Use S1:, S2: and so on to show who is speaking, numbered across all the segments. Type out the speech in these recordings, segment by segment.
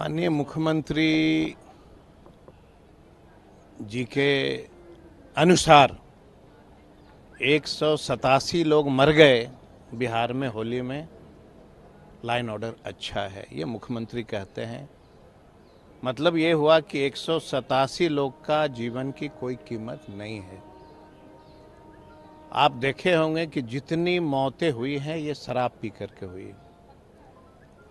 S1: माननीय मुख्यमंत्री जी के अनुसार 187 लोग मर गए बिहार में होली में। लाइन ऑर्डर अच्छा है, ये मुख्यमंत्री कहते हैं। मतलब ये हुआ कि 187 लोग का जीवन की कोई कीमत नहीं है। आप देखे होंगे कि जितनी मौतें हुई हैं ये शराब पी करके हुई।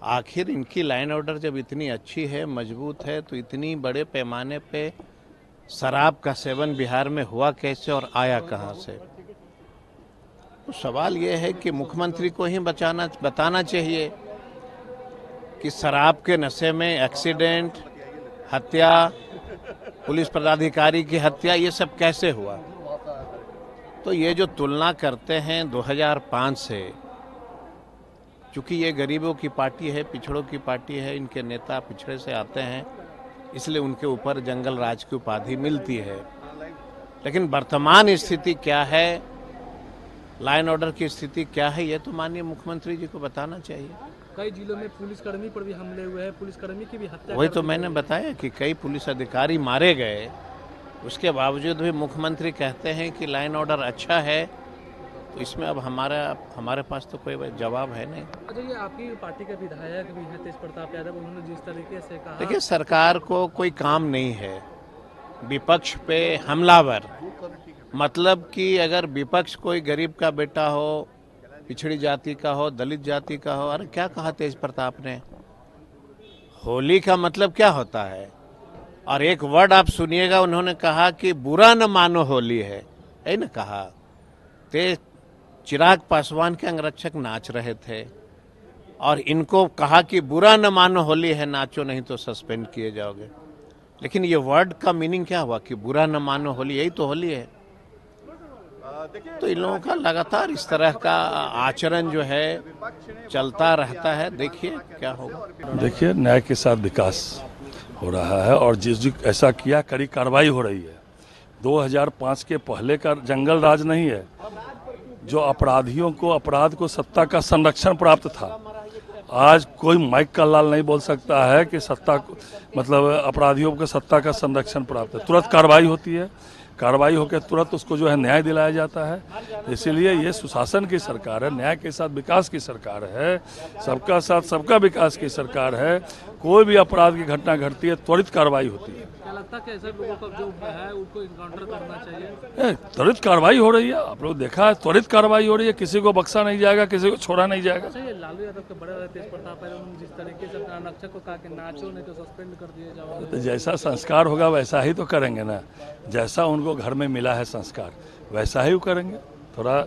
S1: आखिर इनकी लाइन ऑर्डर जब इतनी अच्छी है, मजबूत है, तो इतनी बड़े पैमाने पे शराब का सेवन बिहार में हुआ कैसे और आया कहां से? तो सवाल ये है कि मुख्यमंत्री को ही बताना चाहिए कि शराब के नशे में एक्सीडेंट, हत्या, पुलिस पदाधिकारी की हत्या, ये सब कैसे हुआ। तो ये जो तुलना करते हैं 2005 से, चूँकि ये गरीबों की पार्टी है, पिछड़ों की पार्टी है, इनके नेता पिछड़े से आते हैं, इसलिए उनके ऊपर जंगल राज की उपाधि मिलती है। लेकिन वर्तमान स्थिति क्या है, लाइन ऑर्डर की स्थिति क्या है, ये तो माननीय मुख्यमंत्री जी को बताना चाहिए।
S2: कई जिलों में पुलिसकर्मी पर भी हमले हुए हैं, पुलिसकर्मी की भी हत्या।
S1: वही तो मैंने बताया कि कई पुलिस अधिकारी मारे गए, उसके बावजूद भी मुख्यमंत्री कहते हैं कि लाइन ऑर्डर अच्छा है। तो इसमें अब हमारे पास तो कोई जवाब है नहीं।
S2: अच्छा, ये आपकी पार्टी के विधायक भी हैं तेज प्रताप यादव, उन्होंने जिस तरीके से कहा।
S1: देखिए, सरकार को कोई काम नहीं है विपक्ष पे हमलावर। मतलब कि अगर विपक्ष कोई गरीब का बेटा हो, पिछड़ी जाति का हो, दलित जाति का हो, अरे क्या कहा तेज प्रताप ने, होली का मतलब क्या होता है? और एक वर्ड आप सुनिएगा, उन्होंने कहा कि बुरा न मानो होली है, यही न कहा। चिराग पासवान के अंगरक्षक नाच रहे थे और इनको कहा कि बुरा न मानो होली है, नाचो नहीं तो सस्पेंड किए जाओगे। लेकिन ये वर्ड का मीनिंग क्या हुआ कि बुरा न मानो होली, यही तो होली है। तो इन लोगों का लगातार इस तरह का आचरण जो है चलता रहता है। देखिए क्या होगा।
S3: देखिए, न्याय के साथ विकास हो रहा है और जिस ऐसा किया कड़ी कार्रवाई हो रही है। 2005 के पहले का जंगल राज नहीं है, जो अपराधियों को, अपराध को सत्ता का संरक्षण प्राप्त था। आज कोई माइक का लाल नहीं बोल सकता है कि सत्ता मतलब अपराधियों को सत्ता का संरक्षण प्राप्त है। तुरंत कार्रवाई होती है, कार्रवाई होकर तुरंत उसको जो है न्याय दिलाया जाता है। इसीलिए ये सुशासन की सरकार है, न्याय के साथ विकास की सरकार है, सबका साथ सबका विकास की सरकार है। कोई भी अपराध की घटना घटती है, त्वरित कार्रवाई होती है।
S2: क्या लगता है कि ऐसे लोगों को जो है उनको इनकाउंटर करना चाहिए?
S3: त्वरित कार्रवाई हो रही है, आप लोग देखा है, त्वरित कार्रवाई हो रही है, किसी को बख्शा नहीं जाएगा, किसी को छोड़ा नहीं जाएगा।
S2: लालू यादव के बड़े तेज प्रताप यादव जिस तरीके से आरक्षक को कहा कि नाचो नहीं तो सस्पेंड कर दिए जाओगे।
S3: तो जैसा संस्कार होगा वैसा ही तो करेंगे ना, जैसा उनको घर में मिला है संस्कार वैसा ही करेंगे। थोड़ा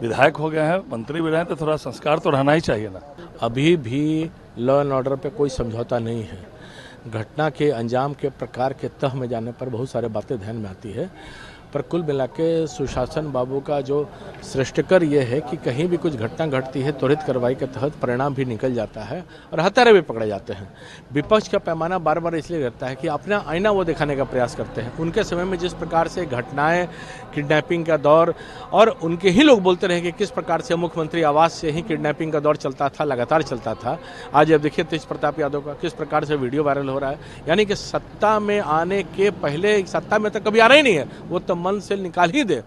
S3: विधायक हो गए हैं, मंत्री भी रहे, तो थोड़ा संस्कार तो रहना ही चाहिए ना।
S4: अभी भी लॉ एंड ऑर्डर पे कोई समझौता नहीं है। घटना के अंजाम के प्रकार के तह में जाने पर बहुत सारे बातें ध्यान में आती है, पर कुल मिला के सुशासन बाबू का जो श्रेष्ठकर ये है कि कहीं भी कुछ घटना घटती है, त्वरित कार्रवाई के तहत परिणाम भी निकल जाता है और हत्यारे भी पकड़े जाते हैं। विपक्ष का पैमाना बार बार इसलिए रहता है कि अपना आईना वो दिखाने का प्रयास करते हैं। उनके समय में जिस प्रकार से घटनाएं, किडनैपिंग का दौर, और उनके ही लोग बोलते रहे कि किस प्रकार से मुख्यमंत्री आवास से ही किडनैपिंग का दौर चलता था, लगातार चलता था। आज अब देखिए तेज प्रताप यादव का किस प्रकार से वीडियो वायरल हो रहा है। यानी कि सत्ता में आने के पहले, सत्ता में तो कभी आ रहा ही नहीं है, वो तो मन से निकाल ही दे।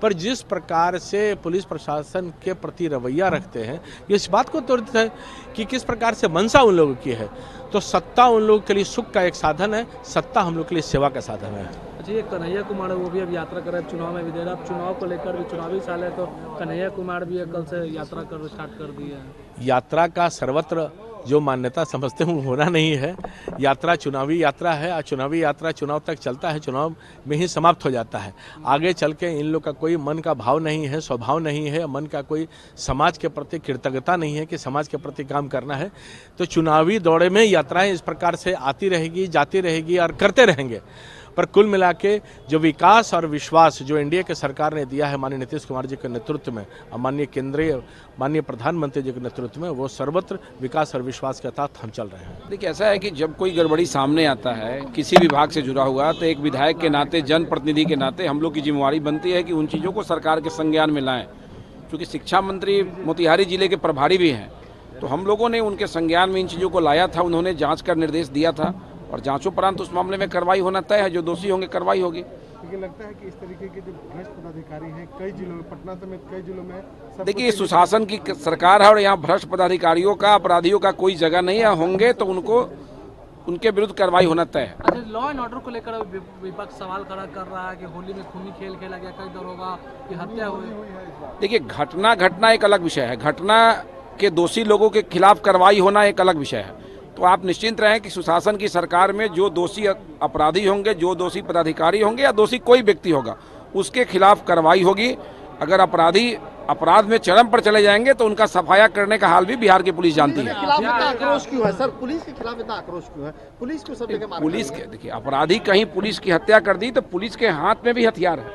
S4: पर जिस प्रकार से पुलिस प्रशासन के प्रति रवैया रखते हैं, ये इस बात को त्वरित है कि किस प्रकार से मंशा उन लोगों की है। तो सत्ता उन लोगों के लिए सुख का एक साधन है, सत्ता हम लोग के लिए सेवा का साधन है।
S2: अच्छा, ये कन्हैया कुमार वो भी अब यात्रा कर रहे हैं, चुनाव में भी दे रहे हैं। चुनाव को लेकर भी, चुनावी साल है तो कन्हैया कुमार भी कल से यात्रा कर स्टार्ट कर दी है।
S4: यात्रा का सर्वत्र जो मान्यता समझते हैं होना नहीं है। यात्रा चुनावी यात्रा है और चुनावी यात्रा चुनाव तक चलता है, चुनाव में ही समाप्त हो जाता है। आगे चल के इन लोग का कोई मन का भाव नहीं है, स्वभाव नहीं है, मन का कोई समाज के प्रति कृतज्ञता नहीं है कि समाज के प्रति काम करना है। तो चुनावी दौरे में यात्राएं इस प्रकार से आती रहेगी, जाती रहेगी और करते रहेंगे। पर कुल मिला के जो विकास और विश्वास जो एनडीए के सरकार ने दिया है माननीय नीतीश कुमार जी के नेतृत्व में और माननीय प्रधानमंत्री जी के नेतृत्व में, वो सर्वत्र विकास और विश्वास के साथ हम चल रहे हैं।
S5: देखिए, ऐसा है कि जब कोई गड़बड़ी सामने आता है किसी विभाग से जुड़ा हुआ, तो एक विधायक के नाते, जनप्रतिनिधि के नाते हम लोग की जिम्मेवारी बनती है कि उन चीज़ों को सरकार के संज्ञान में लाएं। क्योंकि शिक्षा मंत्री मोतिहारी जिले के प्रभारी भी हैं, तो हम लोगों ने उनके संज्ञान में इन चीज़ों को लाया था, उन्होंने जांच का निर्देश दिया था और जांचोपरांत उस मामले में कार्रवाई होना तय है। जो दोषी होंगे कार्रवाई होगी।
S6: लेकिन लगता है कि इस तरीके के जो भ्रष्ट पदाधिकारी हैं कई जिलों में, पटना समेत कई जिलों में
S5: देखिए, सुशासन की सरकार है और यहाँ भ्रष्ट पदाधिकारियों का, अपराधियों का कोई जगह नहीं है। होंगे तो उनको उनके विरुद्ध कार्रवाई होना तय है।
S2: अच्छा, लॉ एंड ऑर्डर को लेकर विपक्ष सवाल खड़ा कर रहा है कि होली में खूनी खेल खेला गया, कई दरोगा की हत्या हुई।
S5: देखिए, घटना एक अलग विषय है। घटना के दोषी लोगों के खिलाफ कार्रवाई होना एक अलग विषय है। तो आप निश्चिंत रहें कि सुशासन की सरकार में जो दोषी अपराधी होंगे, जो दोषी पदाधिकारी होंगे या दोषी कोई व्यक्ति होगा, उसके खिलाफ कार्रवाई होगी। अगर अपराधी अपराध में चरम पर चले जाएंगे तो उनका सफाया करने का हाल भी बिहार की पुलिस जानती है।
S6: खिलाफ इतना आक्रोश क्यों है सर? पुलिस के खिलाफ इतना आक्रोश क्यों है? पुलिस को सब जगह मार
S5: पुलिस के, देखिए, अपराधी कहीं पुलिस की हत्या कर दी तो पुलिस के हाथ में भी हथियार है,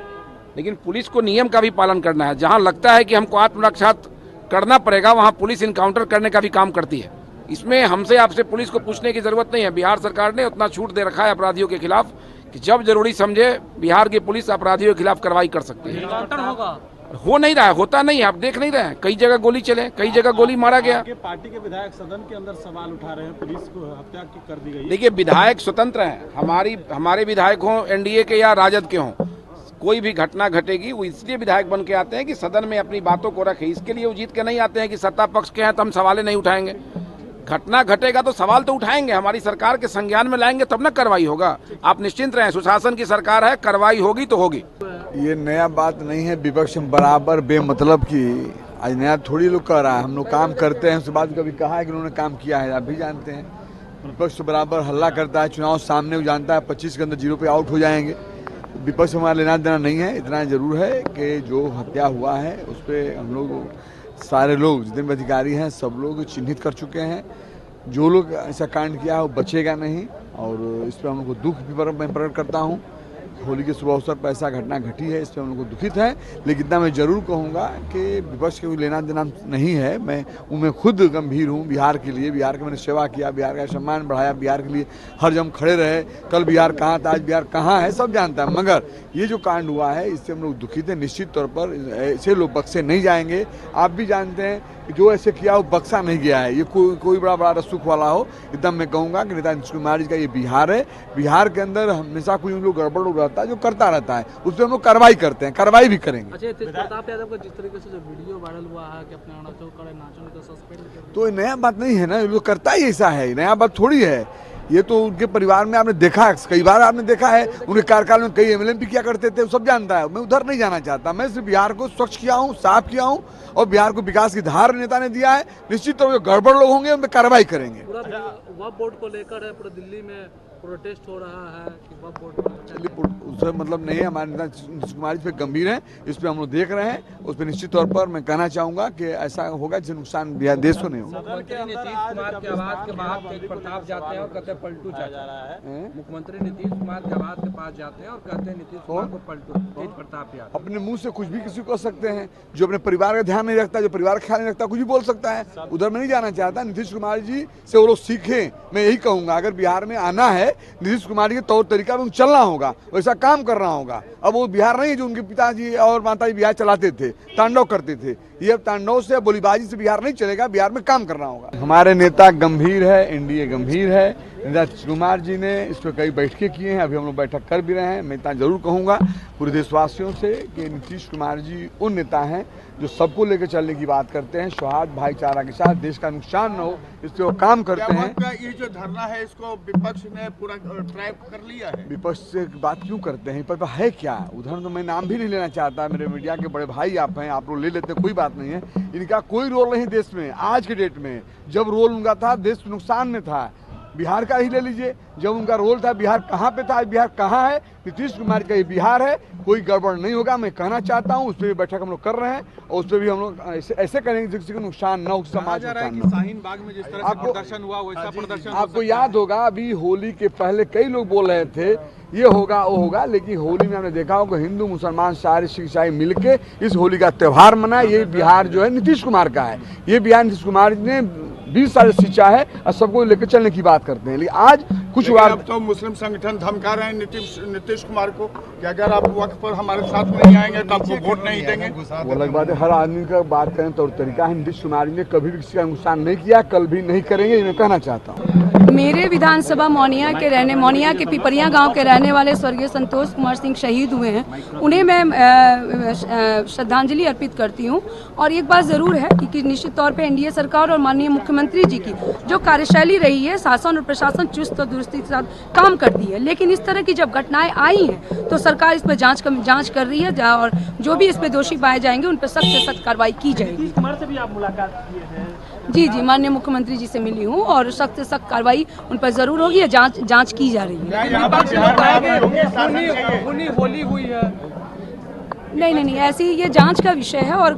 S5: लेकिन पुलिस को नियम का भी पालन करना है। जहां लगता है कि हमको आत्मरक्षा करना पड़ेगा, वहां पुलिस इनकाउंटर करने का भी काम करती है। इसमें हमसे आपसे पुलिस को पूछने की जरूरत नहीं है। बिहार सरकार ने उतना छूट दे रखा है अपराधियों के खिलाफ कि जब जरूरी समझे बिहार की पुलिस अपराधियों के खिलाफ कार्रवाई कर सकती है।
S2: होगा,
S5: हो नहीं रहा है, होता नहीं है, आप देख नहीं रहे हैं। कई जगह गोली चले, कई जगह गोली मारा गया।
S6: पार्टी के विधायक सदन के अंदर सवाल उठा रहे हैं, पुलिस को हत्या कर दी गई।
S5: देखिए, विधायक स्वतंत्र हैं। हमारे विधायक हों एनडीए के या राजद के हों, कोई भी घटना घटेगी वो इसलिए विधायक बन के आते हैं कि सदन में अपनी बातों को रखें। इसके लिए वो जीत के नहीं आते हैं कि सत्ता पक्ष के हैं तो हम सवाल नहीं उठाएंगे। घटना घटेगा तो सवाल तो उठाएंगे, हमारी सरकार के संज्ञान में लाएंगे तब ना कार्रवाई होगा। आप निश्चिंत रहें, सुशासन की सरकार है, कार्रवाई होगी तो होगी।
S7: ये नया बात नहीं है। विपक्ष बराबर बेमतलब की आज नया थोड़ी लोग कह रहा है। हम लोग काम करते हैं, उसके बाद कभी कहा है कि उन्होंने काम किया है, आप भी जानते हैं। विपक्ष बराबर हल्ला करता है, चुनाव सामने जानता है 25 के अंदर 0 पे आउट हो जाएंगे। विपक्ष हमारा लेना देना नहीं है। इतना जरूर है कि जो हत्या हुआ है उस पर हम लोग सारे लोग जितने भी अधिकारी हैं सब लोग चिन्हित कर चुके हैं। जो लोग ऐसा कांड किया है वो बचेगा नहीं और इस पर हम लोग को दुख भी मैं प्रकट करता हूँ। होली के शुभ अवसर पर ऐसा घटना घटी है, इस पर हम लोग को दुखित है। लेकिन इतना मैं जरूर कहूँगा कि विपक्ष के कोई लेना देना नहीं है। मैं खुद गंभीर हूँ बिहार के लिए। बिहार की मैंने सेवा किया, बिहार का सम्मान बढ़ाया, बिहार के लिए हर जम खड़े रहे। कल बिहार कहाँ था, आज बिहार कहाँ है, सब जानता है। मगर ये जो कांड हुआ है इससे हम लोग दुखित हैं। निश्चित तौर पर ऐसे लोग बख्शे नहीं जाएंगे। आप भी जानते हैं कि जो ऐसे किया वो बख्शा नहीं गया है। ये कोई बड़ा रसूख वाला हो, एकदम मैं कहूँगा कि नेता नीतीश कुमार जी का ये बिहार है। बिहार के अंदर हमेशा कोई लोग गड़बड़ रहता है, जो करता रहता है, उस पर हम लोग कार्रवाई करते हैं, कार्रवाई भी करेंगे।
S2: अच्छा, तेज प्रताप यादव का जिस तरीके से जो वीडियो वायरल हुआ है कि अपने नाचों को सस्पेंड कर दिया,
S7: तो नया बात नहीं है ना, ये लोग करता ही ऐसा है, नया बात थोड़ी है। ये तो उनके परिवार में आपने देखा, कई बार आपने देखा है। उनके कार्यकाल में कई एमएलए भी क्या करते थे, वो सब जानता है। मैं उधर नहीं जाना चाहता। मैं सिर्फ बिहार को स्वच्छ किया हूँ, साफ किया हूँ और बिहार को विकास की धार नेता ने दिया है। निश्चित तौर पर गड़बड़ लोग होंगे उन पर कार्रवाई करेंगे।
S2: पूरा वक्फ बोर्ड को लेकर है, पूरे दिल्ली में प्रोटेस्ट हो रहा है कि वक्फ बोर्ड
S7: उससे मतलब नहीं है। हमारे नेता नीतीश कुमार जी पे गंभीर हैं, इस पे हम लोग देख रहे हैं। उस पर निश्चित तौर पर मैं कहना चाहूँगा कि ऐसा होगा जिससे नुकसान बिहार देश को नहीं होगा।
S8: मुख्यमंत्री नीतीश कुमार के आवास के बाहर तेज प्रताप जाते हैं और कहते हैं पलटू जा रहा है। मुख्यमंत्री नीतीश कुमार के आवास के पास जाते हैं और कहते हैं नीतीश कुमार को पलटू, तेज प्रताप यादव।
S7: अपने मुंह से कुछ भी किसी को कह सकते हैं। जो अपने परिवार का ध्यान नहीं रखता, जो परिवार का ख्याल नहीं रखता, कुछ भी बोल सकता है। उधर मैं नहीं जाना चाहता। नीतीश कुमार जी से वो लोग सीखें, मैं यही कहूँगा। अगर बिहार में आना है, नीतीश कुमार के तौर तरीका में चलना होगा, वैसा काम करना होगा। अब वो बिहार नहीं है जो उनके पिताजी और माताजी बिहार चलाते थे, तांडव करते थे। ये तांडव से, बोलीबाजी से बिहार नहीं चलेगा। बिहार में काम करना होगा। हमारे नेता गंभीर है, एनडीए गंभीर है। नेता नीतीश कुमार जी ने इस पर कई बैठकें की हैं, अभी हम लोग बैठक कर भी रहे हैं। मैं इतना जरूर कहूँगा पूरे देशवासियों से कि नीतीश कुमार जी उन नेता हैं जो सबको लेकर चलने की बात करते हैं, सौहार्द भाईचारा के साथ, देश का नुकसान न हो, इस पर वो काम करते हैं।
S6: ये जो धरना है इसको विपक्ष ने पूरा ट्रैप कर लिया है।
S7: विपक्ष से बात क्यों करते हैं, पर है क्या उधर, तो मैं नाम भी नहीं लेना चाहता। मेरे मीडिया के बड़े भाई आप हैं, आप लोग ले लेते हैं, कोई बात नहीं है। इनका कोई रोल नहीं देश में। आज के डेट में जब रोल उनका था, देश नुकसान में था। बिहार का ही ले लीजिए, जब उनका रोल था, बिहार कहाँ पे था, आज बिहार कहाँ है। नीतीश कुमार का ये बिहार है, कोई गड़बड़ नहीं होगा। मैं कहना चाहता हूँ, उस पर भी बैठक हम लोग कर रहे हैं और उस पर भी हम लोग ऐसे करेंगे जिससे को नुकसान न हो, समाज नुकसान न हो।
S6: शाहीन बाग में जिस तरह से प्रदर्शन हुआ वैसा प्रदर्शन
S7: आपको याद होगा, अभी होली के पहले कई लोग बोल रहे थे ये होगा वो होगा, लेकिन होली में हमने देखा होगा हिंदू मुसलमान सारे सिख ईसाई मिलके इस होली का त्यौहार मनाए। ये बिहार जो है नीतीश कुमार का है। ये बिहार नीतीश कुमार ने 20 साल सींचा है और सबको लेकर चलने की बात करते हैं। लेकिन आज कुछ
S9: अब तो मुस्लिम संगठन धमका रहे हैं नीतीश कुमार को कि अगर आप वक्त पर हमारे साथ नहीं आएंगे तो आपको वोट नहीं देंगे।
S7: वो अलग बात है, हर आदमी का बात करें तो तरीका है। नीतीश कुमार ने कभी भी किसी का नुकसान नहीं किया, कल भी नहीं करेंगे, ये मैं कहना चाहता हूँ।
S10: मेरे विधानसभा मोनिया के पिपरिया गांव के रहने वाले स्वर्गीय संतोष कुमार सिंह शहीद हुए हैं, उन्हें मैं श्रद्धांजलि अर्पित करती हूं। और एक बात ज़रूर है कि निश्चित तौर पे एनडीए सरकार और माननीय मुख्यमंत्री जी की जो कार्यशैली रही है, शासन और प्रशासन चुस्त और दुरुस्ती के साथ काम करती है। लेकिन इस तरह की जब घटनाएं आई हैं तो सरकार इस पर जांच कर रही है और जो भी इस पर दोषी पाए जाएंगे उन पर सख्त से सख्त कार्रवाई की जाएगी।
S2: नीतीश कुमार से भी आप मुलाकात किए हैं?
S10: जी, माननीय मुख्यमंत्री जी से मिली हूँ और सख्त से सख्त कार्रवाई उन पर जरूर होगी। जांच की जा रही है।
S8: होली हुई है।
S10: नहीं, ऐसी ये जांच का विषय है और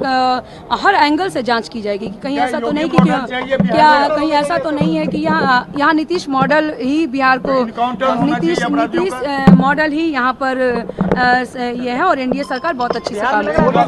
S10: हर एंगल से जांच की जाएगी कि कहीं ऐसा तो नहीं कि कहीं ऐसा तो नहीं है कि यहाँ नीतीश मॉडल ही बिहार को नीतीश मॉडल ही यहाँ पर ये है और एनडीए सरकार बहुत अच्छी से काम कर रही है।